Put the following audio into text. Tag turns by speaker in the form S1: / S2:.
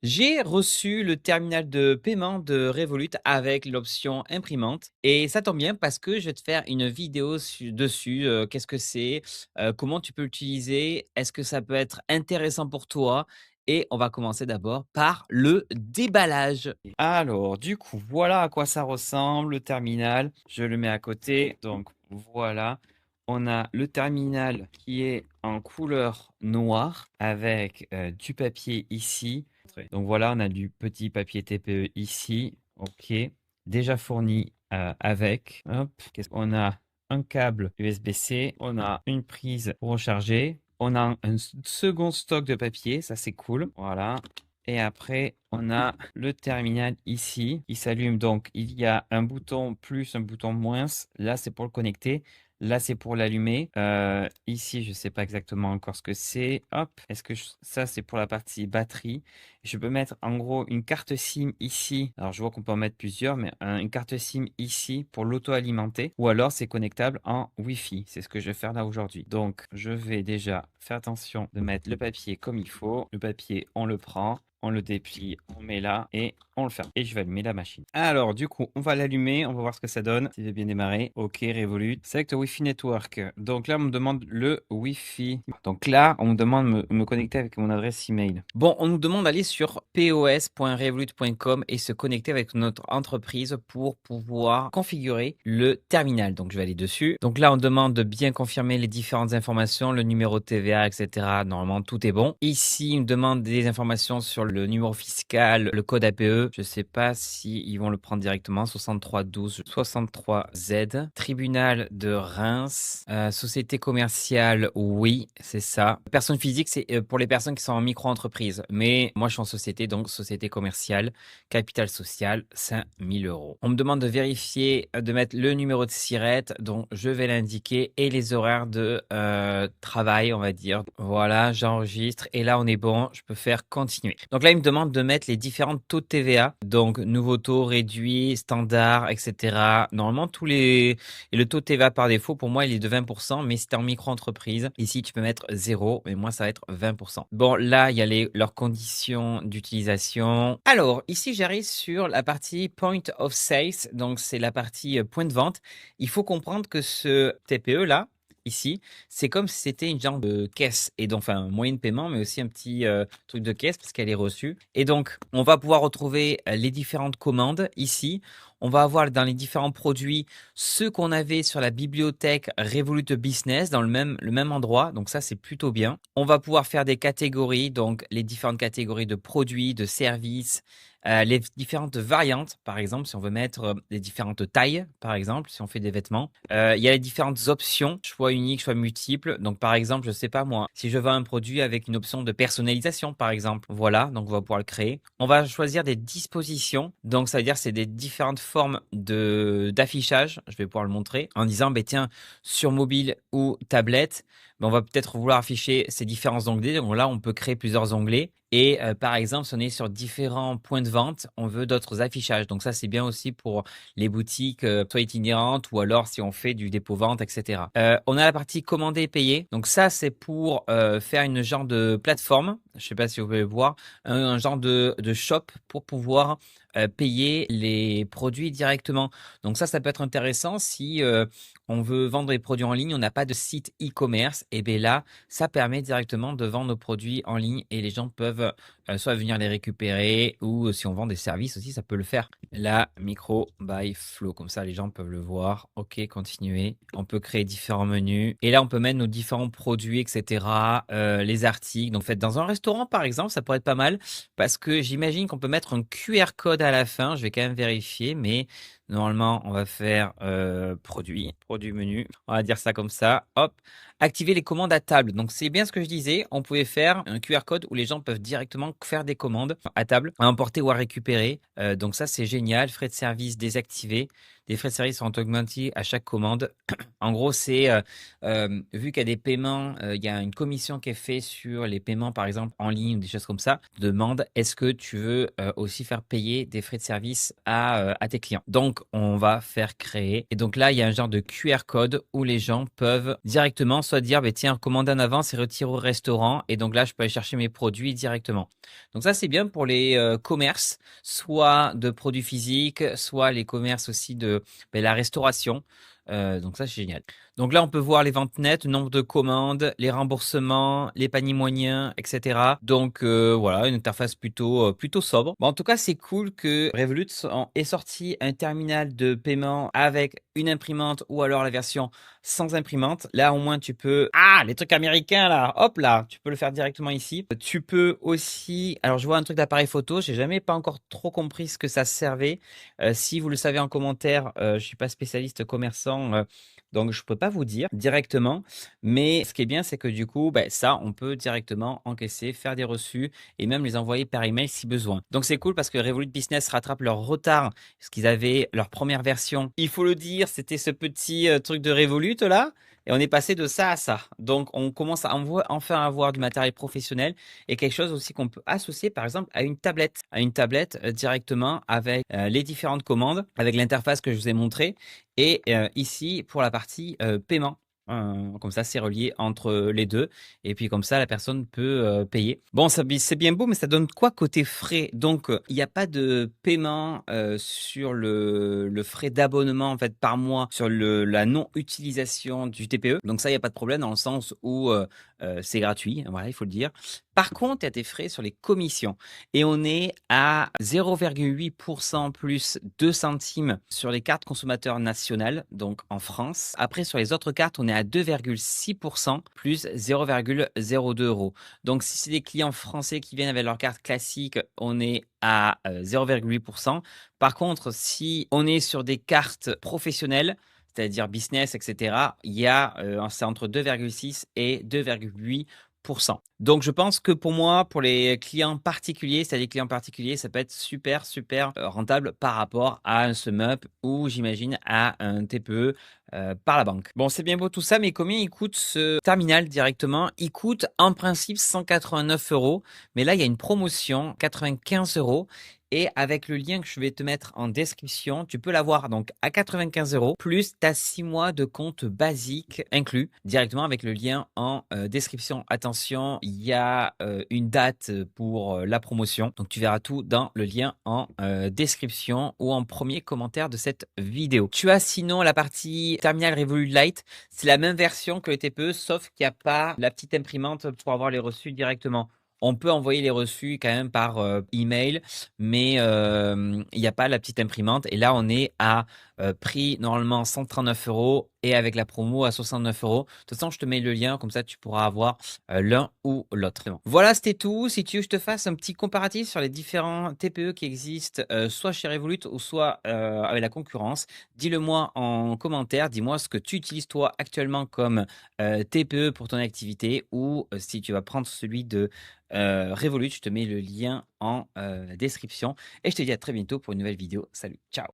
S1: J'ai reçu le terminal de paiement de Revolut avec l'option imprimante et ça tombe bien parce que je vais te faire une vidéo dessus. Qu'est-ce que c'est? Comment tu peux l'utiliser? Est-ce que ça peut être intéressant pour toi? Et on va commencer d'abord par le déballage. Alors, du coup, voilà à quoi ça ressemble le terminal. Je le mets à côté. Donc, voilà. On a le terminal qui est en couleur noire avec du papier ici. Donc voilà, on a du petit papier TPE ici. OK. Déjà fourni avec. Hop. On a un câble USB-C. On a une prise pour recharger. On a un second stock de papier. Ça, c'est cool. Voilà. Et après, on a le terminal ici. Il s'allume donc. Il y a un bouton plus, un bouton moins. Là, c'est pour le connecter. Là, c'est pour l'allumer. Ici, je ne sais pas exactement encore ce que c'est. Hop, est-ce que ça, c'est pour la partie batterie. Je peux mettre en gros une carte SIM ici. Alors, je vois qu'on peut en mettre plusieurs, mais une carte SIM ici pour l'auto-alimenter. Ou alors, c'est connectable en Wi-Fi. C'est ce que je vais faire là aujourd'hui. Donc, je vais déjà faire attention de mettre le papier comme il faut. Le papier, on le prend. On le déplie, on met là et on le ferme. Et je vais allumer la machine. Alors, du coup, on va l'allumer. On va voir ce que ça donne. S'il veut bien démarrer. OK, Revolut. Select Wi-Fi Network. Donc là, on me demande le Wi-Fi. Donc là, on me demande de me connecter avec mon adresse email. Bon, on nous demande d'aller sur pos.revolut.com et se connecter avec notre entreprise pour pouvoir configurer le terminal. Donc, je vais aller dessus. Donc là, on demande de bien confirmer les différentes informations, le numéro de TVA, etc. Normalement, tout est bon. Ici, il me demande des informations sur le numéro fiscal, le code APE. Je ne sais pas si ils vont le prendre directement. 6312 63Z. Tribunal de Reims. Société commerciale, oui, c'est ça. Personne physique, c'est pour les personnes qui sont en micro-entreprise. Mais moi, je suis en société, donc société commerciale. Capital social, 5000 euros. On me demande de vérifier, de mettre le numéro de SIRET, donc je vais l'indiquer, et les horaires de travail, on va dire. Voilà, j'enregistre et là on est bon, je peux faire continuer. Donc là il me demande de mettre les différents taux de TVA, donc nouveau taux, réduit, standard, etc. Normalement tous les... Et le taux de TVA par défaut pour moi il est de 20%, mais si t'es en micro-entreprise, ici tu peux mettre 0, mais moi ça va être 20%. Bon là il y a leurs conditions d'utilisation. Alors ici j'arrive sur la partie Point of Sales, donc c'est la partie point de vente. Il faut comprendre que ce TPE là, ici, c'est comme si c'était une genre de caisse et donc enfin un moyen de paiement, mais aussi un petit truc de caisse parce qu'elle est reçue. Et donc, on va pouvoir retrouver les différentes commandes ici. On va avoir dans les différents produits ceux qu'on avait sur la bibliothèque Revolut Business dans le même endroit. Donc ça, c'est plutôt bien. On va pouvoir faire des catégories, donc les différentes catégories de produits, de services, les différentes variantes, par exemple, si on veut mettre les différentes tailles, par exemple, si on fait des vêtements. Il y a les différentes options, choix unique, choix multiple. Donc, par exemple, je sais pas moi, si je vends un produit avec une option de personnalisation, par exemple, voilà, donc on va pouvoir le créer. On va choisir des dispositions. Donc, ça veut dire c'est des différentes formes d'affichage. Je vais pouvoir le montrer en disant, ben tiens, sur mobile ou tablette, ben, on va peut-être vouloir afficher ces différents onglets. Donc là, on peut créer plusieurs onglets. Et par exemple, si on est sur différents points de vente, on veut d'autres affichages. Donc ça, c'est bien aussi pour les boutiques, soit itinérantes ou alors si on fait du dépôt-vente, etc. On a la partie commander et payer. Donc ça, c'est pour faire une genre de plateforme. Je ne sais pas si vous pouvez le voir. Un genre de shop pour pouvoir payer les produits directement. Donc ça peut être intéressant si on veut vendre des produits en ligne, on n'a pas de site e-commerce. Et bien là, ça permet directement de vendre nos produits en ligne et les gens peuvent soit venir les récupérer ou si on vend des services aussi, ça peut le faire. La micro by Flow, comme ça les gens peuvent le voir. OK, continuer. On peut créer différents menus et là on peut mettre nos différents produits, etc. Les articles. Donc faites dans un restaurant par exemple, ça pourrait être pas mal parce que j'imagine qu'on peut mettre un QR code à la fin. Je vais quand même vérifier, mais normalement on va faire produit menu. On va dire ça comme ça. Hop. Activer les commandes à table. Donc c'est bien ce que je disais. On pouvait faire un QR code où les gens peuvent directement faire des commandes à table, à emporter ou à récupérer. Donc ça c'est génial. Frais de service désactivés. Les frais de service sont augmentés à chaque commande. En gros, c'est vu qu'il y a des paiements, il y a une commission qui est faite sur les paiements, par exemple en ligne ou des choses comme ça. Demande est-ce que tu veux aussi faire payer des frais de service à tes clients. Donc, on va faire créer. Et donc là, il y a un genre de QR code où les gens peuvent directement soit dire, bah, tiens, commande en avance et retire au restaurant. Et donc là, je peux aller chercher mes produits directement. Donc ça, c'est bien pour les, commerces, soit de produits physiques, soit les commerces aussi de, la restauration. Donc ça, c'est génial. Donc là, on peut voir les ventes nettes, le nombre de commandes, les remboursements, les paniers moyens, et cetera. Donc voilà, une interface plutôt sobre. Bon, en tout cas, c'est cool que Revolut ait sorti un terminal de paiement avec une imprimante ou alors la version sans imprimante. Là, au moins, tu peux les trucs américains là, hop là, tu peux le faire directement ici. Tu peux aussi alors je vois un truc d'appareil photo, j'ai jamais pas encore trop compris ce que ça servait. Si vous le savez en commentaire, je suis pas spécialiste commerçant, donc je peux pas vous dire directement. Mais ce qui est bien, c'est que du coup, ça, on peut directement encaisser, faire des reçus et même les envoyer par email si besoin. Donc c'est cool parce que Revolut Business rattrape leur retard parce qu'ils avaient leur première version. Il faut le dire, c'était ce petit truc de Revolut là. Et on est passé de ça à ça. Donc, on commence à enfin avoir du matériel professionnel et quelque chose aussi qu'on peut associer, par exemple, à une tablette. À une tablette directement avec les différentes commandes, avec l'interface que je vous ai montrée. Et ici, pour la partie paiement. Comme ça, c'est relié entre les deux. Et puis comme ça, la personne peut payer. Bon, c'est bien beau, mais ça donne quoi côté frais? Donc, il n'y a pas de paiement sur le frais d'abonnement en fait par mois sur la non-utilisation du TPE. Donc ça, il n'y a pas de problème dans le sens où c'est gratuit. Voilà, il faut le dire. Par contre, il y a des frais sur les commissions et on est à 0,8% plus 2 centimes sur les cartes consommateurs nationales, donc en France. Après, sur les autres cartes, on est à 2,6% plus 0,02 euros. Donc, si c'est des clients français qui viennent avec leur carte classique, on est à 0,8%. Par contre, si on est sur des cartes professionnelles, c'est-à-dire business, etc., c'est entre 2,6 et 2,8%. Donc, je pense que pour moi, pour les clients particuliers, c'est-à-dire les clients particuliers, ça peut être super, super rentable par rapport à un SumUp ou j'imagine à un TPE par la banque. Bon, c'est bien beau tout ça, mais combien il coûte ce terminal directement? Il coûte en principe 189 euros, mais là, il y a une promotion, 95 euros. Et avec le lien que je vais te mettre en description, tu peux l'avoir donc à 95 euros, plus tu as 6 mois de compte basique inclus directement avec le lien en description. Attention, il y a une date pour la promotion, donc tu verras tout dans le lien en description ou en premier commentaire de cette vidéo. Tu as sinon la partie Terminal Revolut Lite, c'est la même version que le TPE, sauf qu'il n'y a pas la petite imprimante pour avoir les reçus directement. On peut envoyer les reçus quand même par email, mais il n'y a pas la petite imprimante. Et là, on est à prix normalement 139 euros et avec la promo à 69 euros. De toute façon, je te mets le lien, comme ça tu pourras avoir l'un ou l'autre. Voilà, c'était tout. Si tu veux que je te fasse un petit comparatif sur les différents TPE qui existent, soit chez Revolut ou soit avec la concurrence, dis-le moi en commentaire. Dis-moi ce que tu utilises toi actuellement comme TPE pour ton activité ou si tu vas prendre celui de Revolut, je te mets le lien en description et je te dis à très bientôt pour une nouvelle vidéo. Salut, ciao.